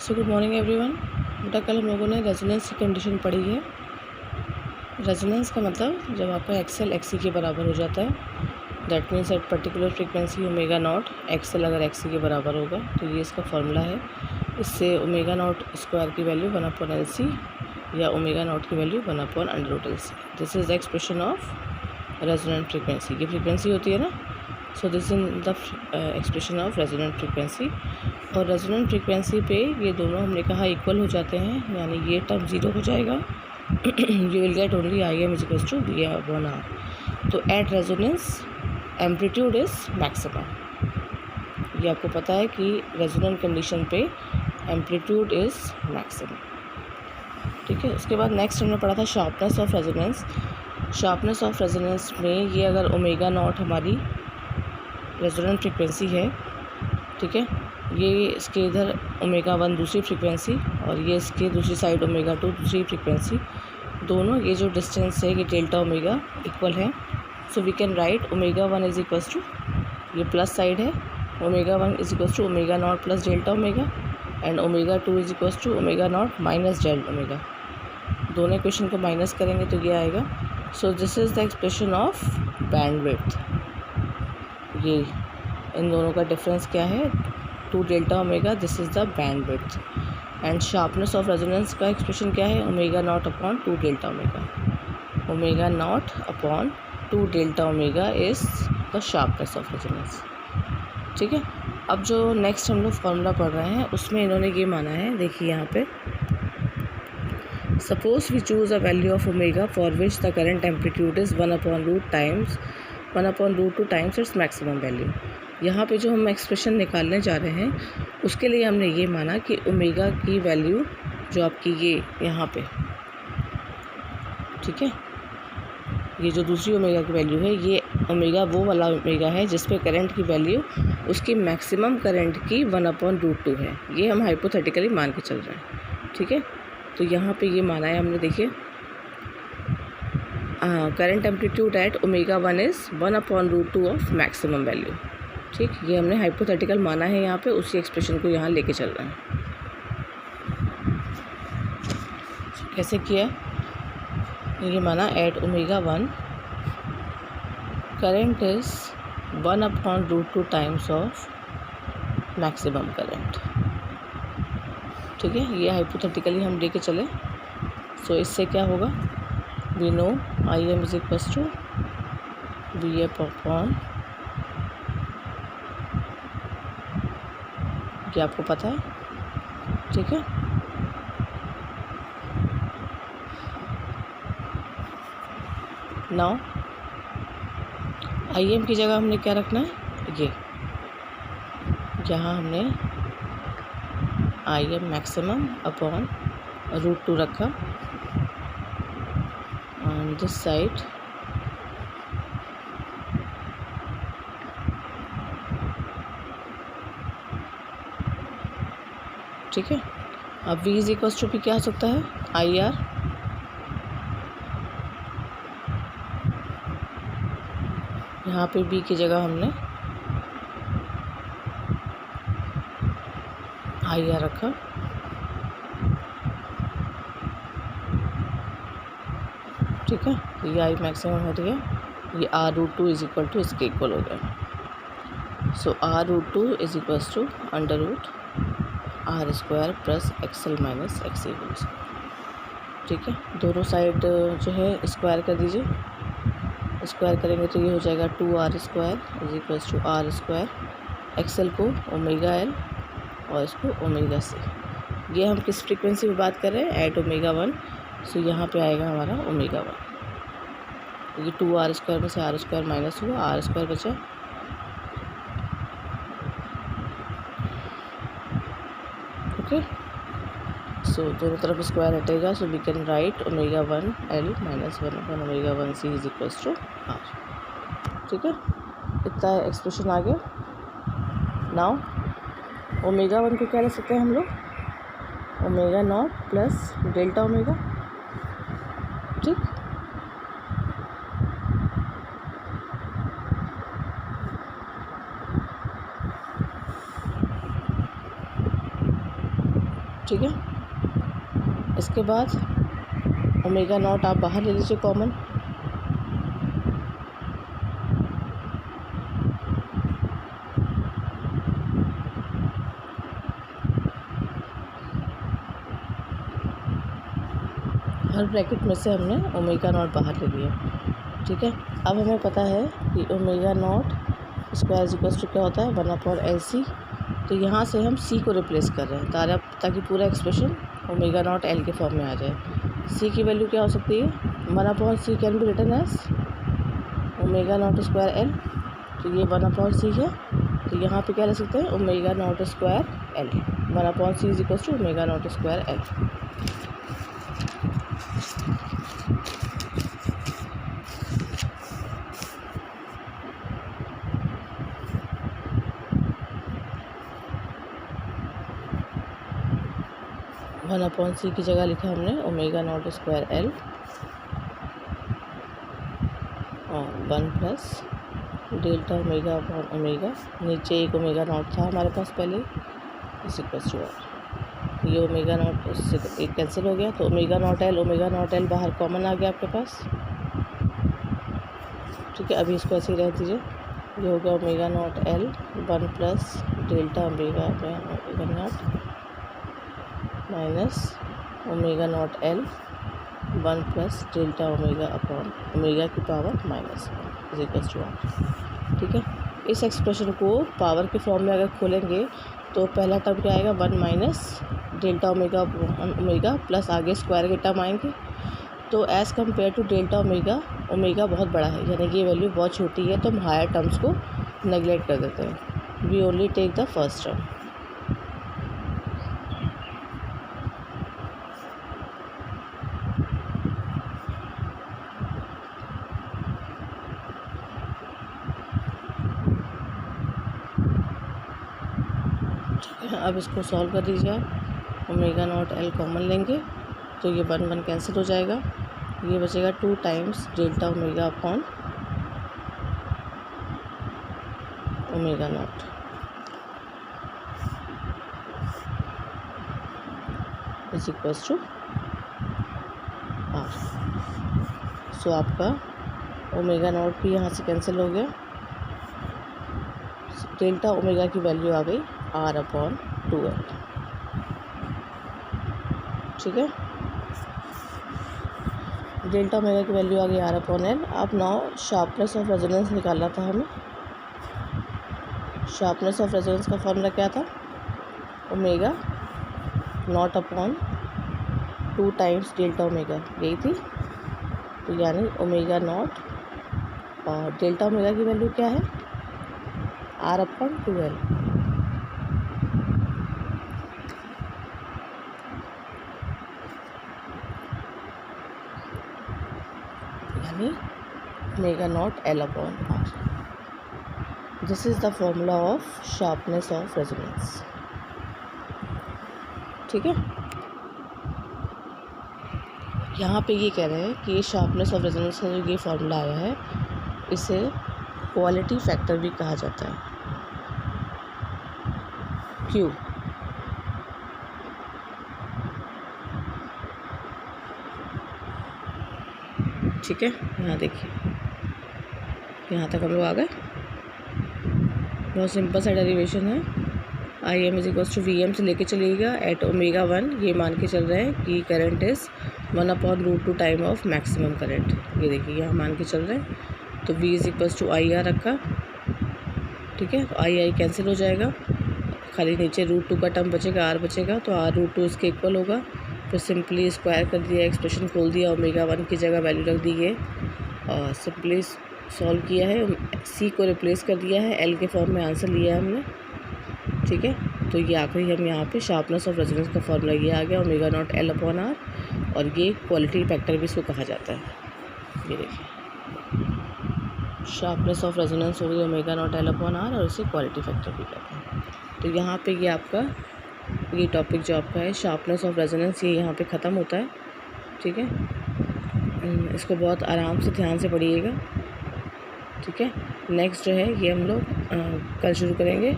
So good morning everyone. बेटा कल हम लोगों ने रेजोनेंस की कंडीशन पढ़ी है। रेजोनेंस का मतलब जब आपका एक्सएल एक्सी के बराबर हो जाता है, that means at particular frequency omega naught XL अगर एक्सी के बराबर होगा तो ये इसका फॉर्मूला है। इससे ओमेगा नॉट स्क्वायर की वैल्यू 1/LC या ओमेगा नॉट की value 1/√LC। This is the expression of resonant frequency. ये फ्रीक्वेंसी होती है ना, so this is the expression of resonant frequency. और रेजोनेंट फ्रीक्वेंसी पे ये दोनों हमने कहा इक्वल हो जाते हैं, यानी ये टर्म ज़ीरो हो जाएगा। You will get only IM is equals to VR। तो at resonance amplitude is maximum. ये आपको पता है कि रेजोनेंट कंडीशन पे एम्पलीट्यूड इज़ मैक्सिमम। ठीक है, उसके बाद नेक्स्ट हमने पढ़ा था sharpness of resonance. Sharpness of resonance में ये अगर ओमेगा नॉट हमारी रेजोनेंट फ्रीक्वेंसी है, ठीक है, ये इसके इधर ओमेगा 1 दूसरी फ्रीक्वेंसी और ये इसके दूसरी साइड ओमेगा 2 दूसरी फ्रीक्वेंसी, दोनों ये जो डिस्टेंस है ये डेल्टा ओमेगा इक्वल है। So we can write omega 1 is equals to, ये प्लस साइड है, omega 1 is equals to omega naught plus delta omega and omega 2 is equals to omega naught minus delta omega. दोनों equation को minus करेंगे तो ये आएगा। So this is the expression of bandwidth. ये इन दोनों का डिफरेंस क्या है, 2 delta omega, this is the bandwidth. And sharpness of resonance का एक्सप्रेशन क्या है, omega naught upon 2 delta omega. Omega naught upon 2 delta omega is the sharpness of resonance. ठीक है, अब जो नेक्स्ट हम लोग फार्मूला पढ़ रहे हैं उसमें इन्होंने ये माना है, देखिए यहाँ पे, suppose we choose a value of omega for which the current amplitude is 1/√2 times its maximum value. यहाँ पे जो हम एक्सप्रेशन निकालने जा रहे हैं उसके लिए हमने ये माना कि ओमेगा की वैल्यू जो आपकी ये यहाँ पे, ठीक है, ये जो दूसरी ओमेगा की वैल्यू है, ये ओमेगा वो वाला ओमेगा है जिस पे करंट की वैल्यू उसकी मैक्सिमम करंट की 1/√2 है। ये हम हाइपोथेटिकली मान के चल रहे हैं। ठीक है, तो यहाँ पे ये माना है हमने, देखिए, current amplitude at omega 1 is 1/√2 of maximum value. ठीक, ये हमने हाइपोथेटिकल माना है यहाँ पे, उसी एक्सप्रेशन को यहाँ लेके चल रहे हैं। कैसे किया, ये माना at omega 1 current is 1/√2 times of maximum current. ठीक है, ये हाइपोथेटिकली हम लेके चले। सो इससे क्या होगा, we know IM is equals to VF upon, ये आपको पता है। ठीक है, नाउ IM की जगह हमने क्या रखना है, ये यहाँ हमने IM मैक्सिमम अपॉन √2 रखा ऑन दिस साइड। ठीक है, अब V इज इक्वल्स टू भी क्या हो सकता है, IR। यहाँ पे B की जगह हमने IR रखा। ठीक है, ये I मैक्सिमम हट गया, ये R√2 इज इक्वल टू इसके इक्वल हो गया। So R√2 is equals to √R² plus XL minus XC। ठीक है, दोनों साइड जो है स्क्वायर कर दीजिए। स्क्वायर करेंगे तो ये हो जाएगा 2R² is equals to R², XL को ओमेगा L और इसको ओमेगा C। ये हम किस फ्रीक्वेंसी में बात कर रहे हैं, एट ओमेगा 1। सो यहाँ पे आएगा हमारा ओमेगा 1। ये 2R² में से R² माइनस हुआ, R² बचा। ओके, सो दोनों तरफ स्क्वायर हटेगा, so we can write omega 1 L minus 1 omega 1 C is equals to R। ठीक है, इतना एक्सप्रेशन आ गया। नाउ ओमेगा 1 को क्या लिख सकते हैं हम लोग, omega naught plus delta omega. ठीक, ठीक है। इसके बाद ओमेगा नॉट आप बाहर ले लीजिए कॉमन, हर ब्रैकेट में से हमने ओमेगा नॉट बाहर ले लिया, ठीक है। अब हमें पता है कि omega naught square is equals to क्या होता है 1/LC। तो यहाँ से हम C को रिप्लेस कर रहे हैं ताकि पूरा एक्सप्रेशन ओमेगा नॉट L के फॉर्म में आ जाए। C की वैल्यू क्या हो सकती है 1/C can be written as omega naught square L। तो ये 1/C है, तो यहाँ पे क्या लिख सकते हैं omega naught square L। 1/C is equals to omega naught square L। One upon C की जगह लिखा हमने ओमेगा नॉट स्क्वायर L और 1 + डेल्टा ओमेगा अपॉन ओमेगा, नीचे एक ओमेगा नॉट था हमारे पास पहले, इस इक्वल्स टू ये ओमेगा नॉट उससे एक कैंसिल हो गया, तो ओमेगा नॉट L बाहर कॉमन आ गया आपके पास, ठीक है। अभी इसको ऐसे ही रह दीजिए, ये हो गया omega naught L 1 + delta omega naught minus omega naught L 1 + delta omega upon omega की power minus is equals to 1, ठीक है। इस एक्सप्रेशन को पावर के फॉर्म में अगर खोलेंगे तो पहला टर्म क्या आएगा 1 - डेल्टा ओमेगा ओमेगा प्लस आगे स्क्वायर के टर्म आएंगे। तो as compare to delta omega बहुत बड़ा है, यानी कि ये वैल्यू बहुत छोटी है, तो हम हायर टर्म्स को नेगलेक्ट कर देते हैं। We only take the first term. अब इसको सॉल्व कर दीजिए आप, ओमेगा नॉट L कॉमन लेंगे तो ये 1 कैंसिल हो जाएगा, ये बचेगा 2 times delta omega upon omega naught is equals to R। So आपका ओमेगा नॉट भी यहाँ से कैंसिल हो गया, डेल्टा ओमेगा की वैल्यू आ गई R/2L, ठीक है। डेल्टा ओमेगा की वैल्यू आ गई R/L। अब नाउ शार्पनेस ऑफ रेजोनेंस निकालना था हमें। शार्पनेस ऑफ रेजोनेंस का फॉर्मूला क्या था omega naught upon 2 times delta omega, यही थी। तो यानी ओमेगा नॉट और डेल्टा ओमेगा की वैल्यू क्या है R/2L। यानी omega naught L/R। This is the formula of sharpness of resonance, ठीक है। यहाँ पे ये कह रहे हैं कि शार्पनेस ऑफ रेजोनेंस का जो ये फॉर्मूला आया है इसे क्वालिटी फैक्टर भी कहा जाता है, क्यों। ठीक है, यहाँ देखिए, यहाँ तक हम लोग आ गए। बहुत सिंपल सा डेरिवेशन है। IM = VM से लेके चलिएगा एट ओमेगा 1, ये मान के चल रहे हैं कि current is 1/√2 time of maximum current. ये देखिए यहाँ मान के चल रहे हैं, तो V = IR रखा, ठीक है। तो I कैंसिल हो जाएगा, खाली नीचे √2 का टर्म बचेगा, R बचेगा, तो R√2 इसके इक्वल होगा। फिर सिंपली स्क्वायर कर दिया, एक्सप्रेशन खोल दिया, ओमेगा 1 की जगह वैल्यू रख दी है और सिंपली सॉल्व किया है, C को रिप्लेस कर दिया है, L के फॉर्म में आंसर लिया है हमने, ठीक है। तो ये आखिरी हम यहाँ पे शार्पनेस ऑफ रेजोनेंस का फॉर्मूला ये आ गया ओमेगा नॉट L/R, और ये क्वालिटी फैक्टर भी इसको कहा जाता है। ये देखिए शार्पनेस ऑफ रेजोनेंस हो गई ओमेगा नॉट L/R और इसे क्वालिटी फैक्टर भी कहते हैं। तो यहाँ पे ये आपका ये टॉपिक जो आपका है शार्पनेस ऑफ रेजोनेंस, ये यहाँ पे ख़त्म होता है, ठीक है। इसको बहुत आराम से ध्यान से पढ़िएगा, ठीक है। नेक्स्ट जो है ये हम लोग कल शुरू करेंगे।